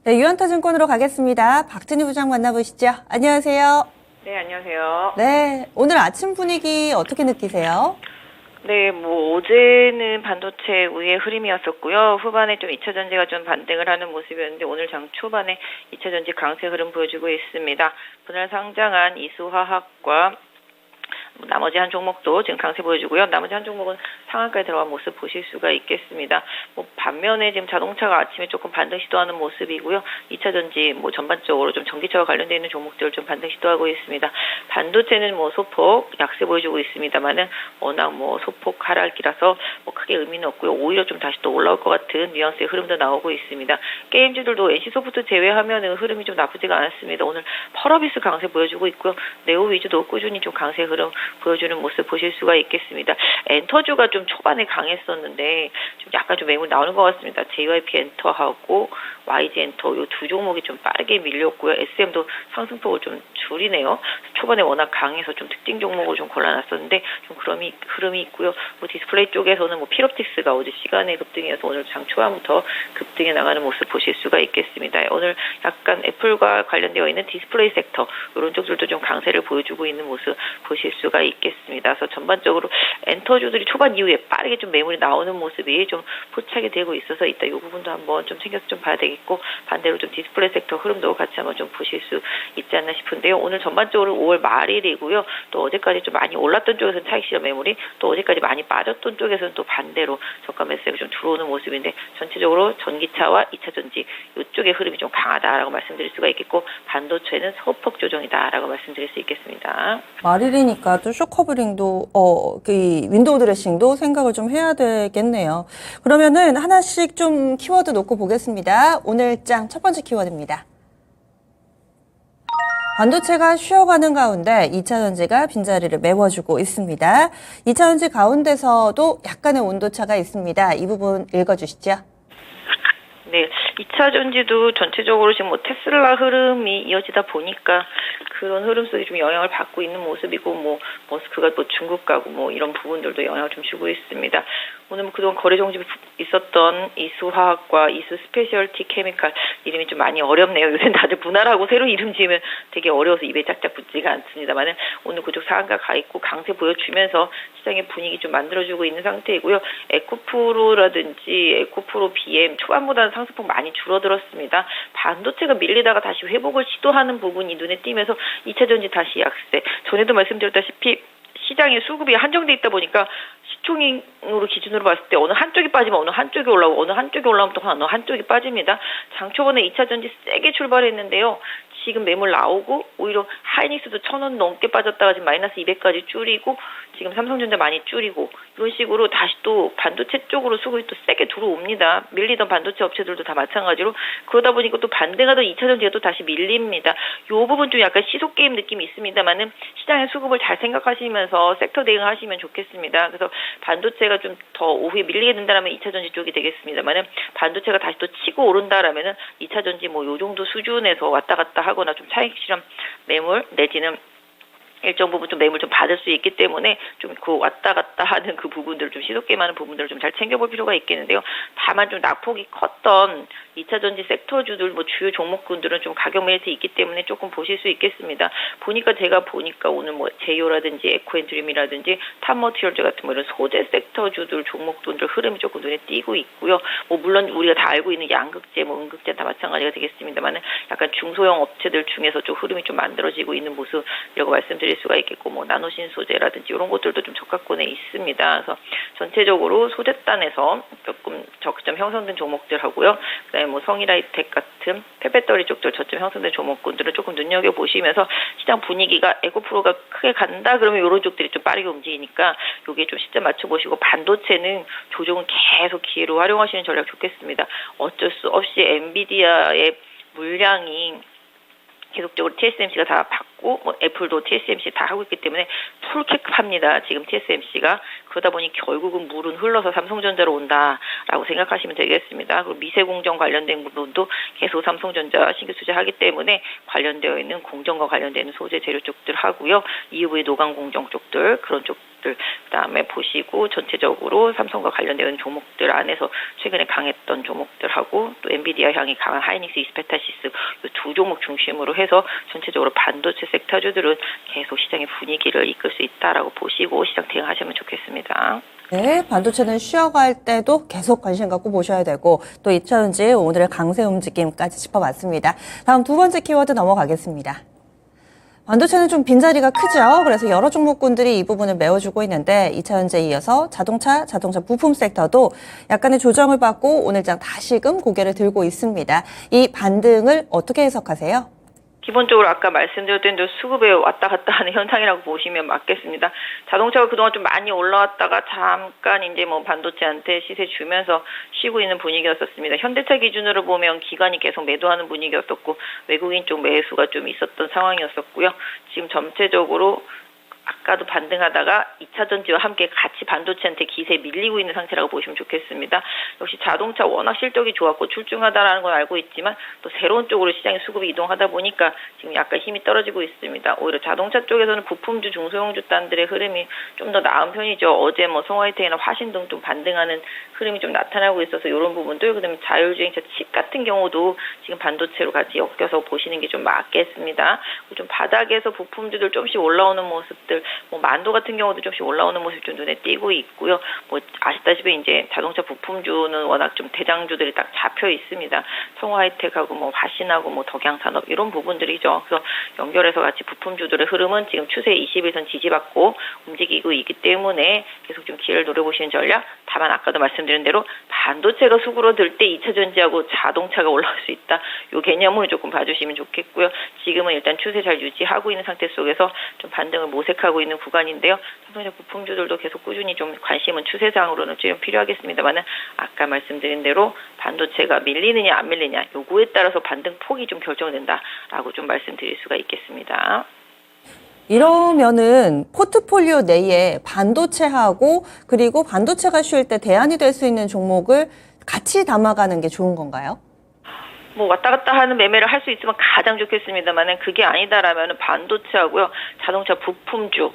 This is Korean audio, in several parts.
네, 유한타증권으로 가겠습니다. 박진희 부장 만나보시죠. 안녕하세요. 네, 안녕하세요. 네, 오늘 아침 분위기 어떻게 느끼세요? 네, 어제는 반도체 우위의 흐름이었었고요. 후반에 좀 2차 전지가 좀 반등을 하는 모습이었는데 오늘 장 초반에 2차 전지 강세 흐름 보여주고 있습니다. 분할 상장한 이수화학과 나머지 한 종목도 지금 강세 보여주고요. 나머지 한 종목은 상한가에 들어간 모습 보실 수가 있겠습니다. 반면에 지금 자동차가 아침에 조금 반등 시도하는 모습이고요. 2차 전지 전반적으로 좀 전기차와 관련되어 있는 종목들 좀 반등 시도하고 있습니다. 반도체는 소폭 약세 보여주고 있습니다만은 워낙 소폭 하락이라서 크게 의미는 없고요. 오히려 좀 다시 또 올라올 것 같은 뉘앙스의 흐름도 나오고 있습니다. 게임주들도 NC소프트 제외하면은 흐름이 좀 나쁘지가 않았습니다. 오늘 펄어비스 강세 보여주고 있고요. 네오 위주도 꾸준히 좀 강세 흐름 보여주는 모습 보실 수가 있겠습니다. 엔터주가 좀 초반에 강했었는데 좀 약간 좀 매물 나오는 것 같습니다. JYP 엔터하고 YG 엔터 이 두 종목이 좀 빠르게 밀렸고요. SM도 상승폭을 좀 줄이네요. 초반에 워낙 강해서 좀 특징 종목을 좀 골라놨었는데 좀 흐름이 있고요. 디스플레이 쪽에서는 필옵틱스가 어제 시간에 급등해서 오늘 장 초반부터 급등해 나가는 모습 보실 수가 있겠습니다. 오늘 약간 애플과 관련되어 있는 디스플레이 섹터 이런 쪽들도 좀 강세를 보여주고 있는 모습 보실 수가 있겠습니다. 그래서 전반적으로 엔터주들이 초반 이후에 빠르게 좀 매물이 나오는 모습이 좀 포착이 되고 있어서 이따 이 부분도 한번 좀 챙겨서 좀 봐야 되겠고 반대로 좀 디스플레이 섹터 흐름도 같이 한번 좀 보실 수 있지 않나 싶은데요. 오늘 전반적으로 5월 말일이고요. 또 어제까지 좀 많이 올랐던 쪽에서는 차익 실현 매물이 또 어제까지 많이 빠졌던 쪽에서는 또 반대로 저가 매수가 좀 들어오는 모습인데 전체적으로 전기차와 2차 전지 이쪽의 흐름이 좀 강하다라고 말씀드릴 수가 있겠고 반도체는 소폭 조정이다라고 말씀드릴 수 있겠습니다. 말일이니까 또 쇼커브링도 윈도우 드레싱도 생각을 좀 해야 되겠네요. 그러면은 하나씩 좀 키워드 놓고 보겠습니다. 오늘 장 첫 번째 키워드입니다. 반도체가 쉬어가는 가운데 2차 전지가 빈자리를 메워주고 있습니다. 2차 전지 가운데서도 약간의 온도차가 있습니다. 이 부분 읽어주시죠. 네, 2차 전지도 전체적으로 지금 테슬라 흐름이 이어지다 보니까 그런 흐름 속에 좀 영향을 받고 있는 모습이고 머스크가 중국 가고 이런 부분들도 영향을 좀 주고 있습니다. 오늘 그동안 거래 정지이 있었던 이수화학과 이수 스페셜티 케미칼 이름이 좀 많이 어렵네요. 요새 다들 분할하고 새로 이름 지으면 되게 어려워서 입에 짝짝 붙지가 않습니다만은 오늘 그쪽 상한가 가 있고 강세 보여주면서 시장의 분위기 좀 만들어주고 있는 상태이고요. 에코프로라든지 에코프로 BM 초반보다는 상승폭 많이 줄어들었습니다. 반도체가 밀리다가 다시 회복을 시도하는 부분이 눈에 띄면서 2차 전지 다시 약세. 전에도 말씀드렸다시피 시장의 수급이 한정돼 있다 보니까 시총으로 기준으로 봤을 때 어느 한쪽이 빠지면 어느 한쪽이 올라오고 어느 한쪽이 올라오면 또 어느 한쪽이 빠집니다. 장 초반에 2차 전지 세게 출발했는데요. 지금 매물 나오고 오히려 하이닉스도 1,000원 넘게 빠졌다가 지금 마이너스 200까지 줄이고 지금 삼성전자 많이 줄이고 이런 식으로 다시 또 반도체 쪽으로 수급이 또 세게 들어옵니다. 밀리던 반도체 업체들도 다 마찬가지로 그러다 보니까 또 반등하던 2차 전지가 또 다시 밀립니다. 이 부분 좀 약간 시속 게임 느낌이 있습니다만은 시장의 수급을 잘 생각하시면서 섹터 대응하시면 좋겠습니다. 그래서 반도체가 좀 더 오후에 밀리게 된다라면 2차 전지 쪽이 되겠습니다만은 반도체가 다시 또 치고 오른다라면은 2차 전지 요 정도 수준에서 왔다 갔다 하거나 좀 차익 실현 매물 내지는 일정 부분 좀 매물 좀 받을 수 있기 때문에 좀 그 왔다 갔다 하는 그 부분들을 좀 시도게임하는 부분들을 좀 잘 챙겨볼 필요가 있겠는데요. 다만 좀 낙폭이 컸던 2차 전지 섹터주들 주요 종목군들은 좀 가격 메리트 있기 때문에 조금 보실 수 있겠습니다. 제가 보니까 오늘 제이오라든지 에코앤드림이라든지 탑머티리얼즈 같은 이런 소재 섹터주들 종목군들 흐름이 조금 눈에 띄고 있고요. 물론 우리가 다 알고 있는 양극재, 음극재 다 마찬가지가 되겠습니다만은 약간 중소형 업체들 중에서 좀 흐름이 좀 만들어지고 있는 모습이라고 말씀드릴 수가 있겠고 나노신 소재라든지 이런 것들도 좀 저가권에 있습니다. 그래서 전체적으로 소재단에서 조금 저점 형성된 종목들하고요. 그다음에 성일하이텍 같은 폐배터리 쪽들 저점 형성된 종목군들을 조금 눈여겨 보시면서 시장 분위기가 에코프로가 크게 간다 그러면 이런 쪽들이 좀 빠르게 움직이니까 여기에 좀 시점 맞춰 보시고 반도체는 조정은 계속 기회로 활용하시는 전략 좋겠습니다. 어쩔 수 없이 엔비디아의 물량이 계속적으로 TSMC가 다 받고 애플도 TSMC 다 하고 있기 때문에 풀캡합니다. 지금 TSMC가 그러다 보니 결국은 물은 흘러서 삼성전자로 온다라고 생각하시면 되겠습니다. 그리고 미세공정 관련된 부분도 계속 삼성전자 신규 투자하기 때문에 관련되어 있는 공정과 관련되는 소재 재료 쪽들 하고요. EUV 노광 공정 쪽들 그런 쪽 종목들, 그다음에 보시고 전체적으로 삼성과 관련된 종목들 안에서 최근에 강했던 종목들하고 또 엔비디아 향이 강한 하이닉스, 이스페타시스 이 두 종목 중심으로 해서 전체적으로 반도체 섹터주들은 계속 시장의 분위기를 이끌 수 있다라고 보시고 시장 대응하시면 좋겠습니다. 네, 반도체는 쉬어갈 때도 계속 관심 갖고 보셔야 되고 또 2차전지 오늘의 강세 움직임까지 짚어봤습니다. 다음 두 번째 키워드 넘어가겠습니다. 반도체는 좀 빈자리가 크죠. 그래서 여러 종목군들이 이 부분을 메워주고 있는데 2차전지에 이어서 자동차 부품 섹터도 약간의 조정을 받고 오늘장 다시금 고개를 들고 있습니다. 이 반등을 어떻게 해석하세요? 기본적으로 아까 말씀드렸던 대로 수급에 왔다 갔다 하는 현상이라고 보시면 맞겠습니다. 자동차가 그동안 좀 많이 올라왔다가 잠깐 이제 뭐 반도체한테 시세 주면서 쉬고 있는 분위기였었습니다. 현대차 기준으로 보면 기관이 계속 매도하는 분위기였었고 외국인 쪽 매수가 좀 있었던 상황이었었고요. 지금 전체적으로 아까도 반등하다가 2차 전지와 함께 같이 반도체한테 기세에 밀리고 있는 상태라고 보시면 좋겠습니다. 역시 자동차 워낙 실적이 좋았고 출중하다라는 걸 알고 있지만 또 새로운 쪽으로 시장의 수급이 이동하다 보니까 지금 약간 힘이 떨어지고 있습니다. 오히려 자동차 쪽에서는 부품주, 중소형주 단들의 흐름이 좀 더 나은 편이죠. 어제 뭐 송화이텍이나 화신 등 좀 반등하는 흐름이 좀 나타나고 있어서 이런 부분들, 그다음에 자율주행차 칩 같은 경우도 지금 반도체로 같이 엮여서 보시는 게 좀 맞겠습니다. 좀 바닥에서 부품주들 조금씩 올라오는 모습들, 뭐 만도 같은 경우도 조금씩 올라오는 모습 좀 눈에 띄고 있고요. 뭐 아시다시피 이제 자동차 부품주는 워낙 좀 대장주들이 딱 잡혀 있습니다. 송화이텍하고 뭐 화신하고 뭐 덕양산업 이런 부분들이죠. 그래서 연결해서 같이 부품주들의 흐름은 지금 추세 21선 지지받고 움직이고 있기 때문에 계속 좀 기회를 노려보시는 전략. 다만 아까도 말씀드린 대로 반도체가 수그러들 때 2차 전지하고 자동차가 올라올 수 있다. 요 개념을 조금 봐주시면 좋겠고요. 지금은 일단 추세 잘 유지하고 있는 상태 속에서 좀 반등을 모색하고 있는 구간인데요. 삼성전자 부품주들도 계속 꾸준히 좀 관심은 추세상으로는 좀 필요하겠습니다만은 아까 말씀드린 대로 반도체가 밀리느냐 안 밀리냐 요구에 따라서 반등 폭이 좀 결정된다라고 좀 말씀드릴 수가 있겠습니다. 이러면은 포트폴리오 내에 반도체하고 그리고 반도체가 쉴 때 대안이 될 수 있는 종목을 같이 담아가는 게 좋은 건가요? 뭐 왔다 갔다 하는 매매를 할 수 있으면 가장 좋겠습니다만은 그게 아니다라면은 반도체하고요 자동차 부품주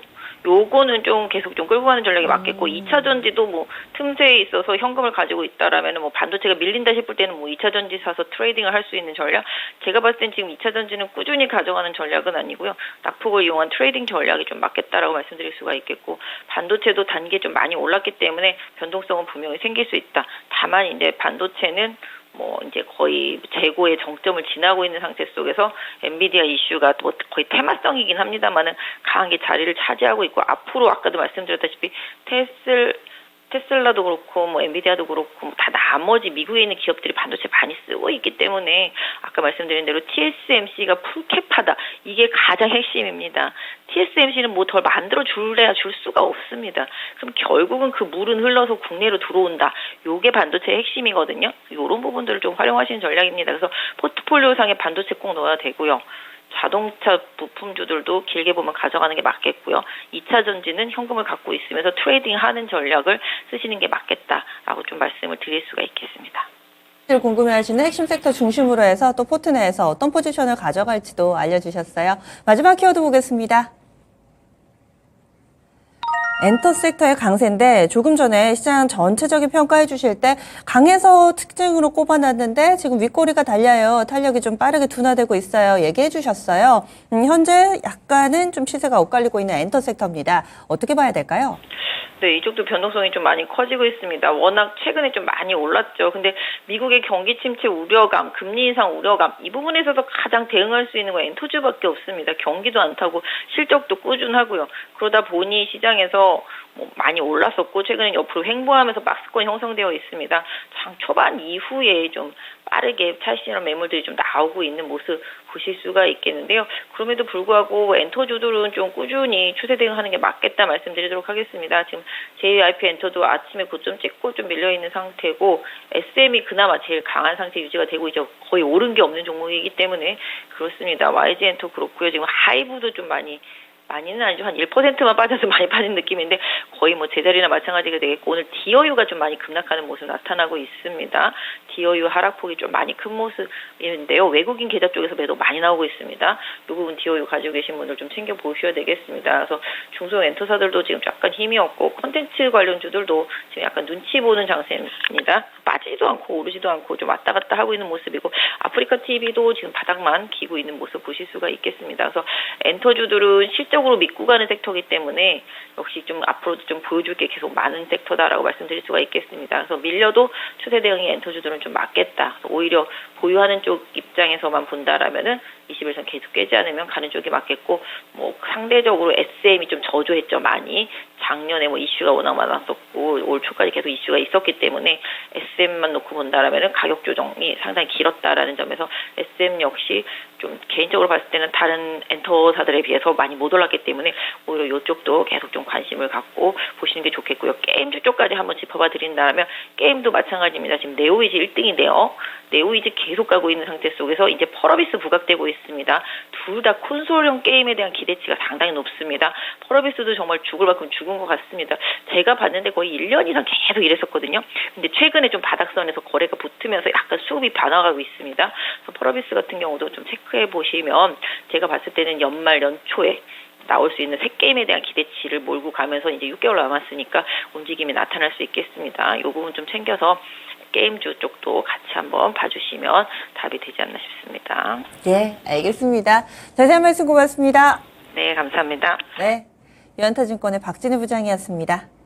요거는 좀 계속 좀 끌고 가는 전략이 맞겠고 2차 전지도 뭐 틈새에 있어서 현금을 가지고 있다라면은 뭐 반도체가 밀린다 싶을 때는 뭐 2차 전지 사서 트레이딩을 할 수 있는 전략. 제가 봤을 땐 지금 2차 전지는 꾸준히 가져가는 전략은 아니고요. 낙폭을 이용한 트레이딩 전략이 좀 맞겠다라고 말씀드릴 수가 있겠고 반도체도 단계 좀 많이 올랐기 때문에 변동성은 분명히 생길 수 있다. 다만 이제 반도체는 뭐 이제 거의 재고의 정점을 지나고 있는 상태 속에서 엔비디아 이슈가 뭐 거의 테마성이긴 합니다만은 강하게 자리를 차지하고 있고 앞으로 아까도 말씀드렸다시피 테슬라도 그렇고 뭐 엔비디아도 그렇고 뭐 다 나머지 미국에 있는 기업들이 반도체 많이 쓰고 있기 때문에 아까 말씀드린 대로 TSMC가 풀캡하다 이게 가장 핵심입니다. TSMC는 뭐 더 만들어 줄래야 줄 수가 없습니다. 그럼 결국은 그 물은 흘러서 국내로 들어온다. 요게 반도체의 핵심이거든요. 이런 부분들을 좀 활용하시는 전략입니다. 그래서 포트폴리오상에 반도체 꼭 넣어야 되고요. 자동차 부품주들도 길게 보면 가져가는 게 맞겠고요. 2차 전지는 현금을 갖고 있으면서 트레이딩하는 전략을 쓰시는 게 맞겠다라고 좀 말씀을 드릴 수가 있겠습니다. 궁금해하시는 핵심 섹터 중심으로 해서 또 포트 내에서 어떤 포지션을 가져갈지도 알려주셨어요. 마지막 키워드 보겠습니다. 엔터 섹터의 강세인데 조금 전에 시장 전체적인 평가해 주실 때 강해서 특징으로 꼽아놨는데 지금 윗꼬리가 달려요. 탄력이 좀 빠르게 둔화되고 있어요. 얘기해 주셨어요. 현재 약간은 좀 시세가 엇갈리고 있는 엔터 섹터입니다. 어떻게 봐야 될까요? 네, 이쪽도 변동성이 좀 많이 커지고 있습니다. 워낙 최근에 좀 많이 올랐죠. 근데 미국의 경기 침체 우려감, 금리 인상 우려감, 이 부분에서도 가장 대응할 수 있는 건 엔터주밖에 없습니다. 경기도 안 타고 실적도 꾸준하고요. 그러다 보니 시장에서 뭐 많이 올랐었고 최근에 옆으로 횡보하면서 박스권이 형성되어 있습니다. 장 초반 이후에 좀 빠르게 차익실현 매물들이 좀 나오고 있는 모습 보실 수가 있겠는데요. 그럼에도 불구하고 엔터주들은 좀 꾸준히 추세 대응하는 게 맞겠다 말씀드리도록 하겠습니다. 지금 JYP 엔터도 아침에 고점 찍고 좀 밀려있는 상태고 SM이 그나마 제일 강한 상태 유지가 되고 있죠. 거의 오른 게 없는 종목이기 때문에 그렇습니다. YG 엔터 그렇고요. 지금 하이브도 좀 많이 많이는 아니죠. 한 1%만 빠져서 많이 빠진 느낌인데 거의 뭐 제자리나 마찬가지가 되겠고 오늘 디어유가 좀 많이 급락하는 모습 나타나고 있습니다. 디어유 하락폭이 좀 많이 큰 모습인데요. 외국인 계좌 쪽에서 매도 많이 나오고 있습니다. 이 부분 디어유 가지고 계신 분들 좀 챙겨 보셔야 되겠습니다. 그래서 중소형 엔터사들도 지금 약간 힘이 없고 콘텐츠 관련주들도 지금 약간 눈치 보는 장세입니다. 빠지지도 않고 오르지도 않고 좀 왔다 갔다 하고 있는 모습이고 아프리카 TV도 지금 바닥만 기고 있는 모습 보실 수가 있겠습니다. 그래서 엔터주들은 실적으로 믿고 가는 섹터이기 때문에 역시 좀 앞으로도 좀 보여줄 게 계속 많은 섹터다라고 말씀드릴 수가 있겠습니다. 그래서 밀려도 추세 대응이 엔터주들은 좀 맞겠다. 오히려 보유하는 쪽 입장에서만 본다라면은 21선 계속 깨지 않으면 가는 쪽이 맞겠고 뭐 상대적으로 SM이 좀 저조했죠 많이. 작년에 뭐 이슈가 워낙 많았었고 올 초까지 계속 이슈가 있었기 때문에 SM만 놓고 본다라면은 가격 조정이 상당히 길었다라는 점에서 SM 역시 좀 개인적으로 봤을 때는 다른 엔터사들에 비해서 많이 못 올랐기 때문에 오히려 이쪽도 계속 좀 관심을 갖고 보시는 게 좋겠고요. 게임주 쪽까지 한번 짚어봐 드린다면 게임도 마찬가지입니다. 지금 네오이즈 1등인데요. 네오이즈 계속 가고 있는 상태 속에서 이제 펄어비스 부각되고 있습니다. 둘 다 콘솔형 게임에 대한 기대치가 상당히 높습니다. 펄어비스도 정말 죽을 만큼 죽은 것 같습니다. 제가 봤는데 거의 1년 이상 계속 이랬었거든요. 근데 최근에 좀 바닥선에서 거래가 붙으면서 약간 수급이 변화가고 있습니다. 그래서 펄어비스 같은 경우도 좀 체크해 보시면 제가 봤을 때는 연말 연초에 나올 수 있는 새 게임에 대한 기대치를 몰고 가면서 이제 6개월 남았으니까 움직임이 나타날 수 있겠습니다. 이 부분 좀 챙겨서 게임주 쪽도 같이 한번 봐주시면 답이 되지 않나 싶습니다. 예, 알겠습니다. 자세한 말씀 고맙습니다. 네, 감사합니다. 네, 유한타증권의 박진우 부장이었습니다.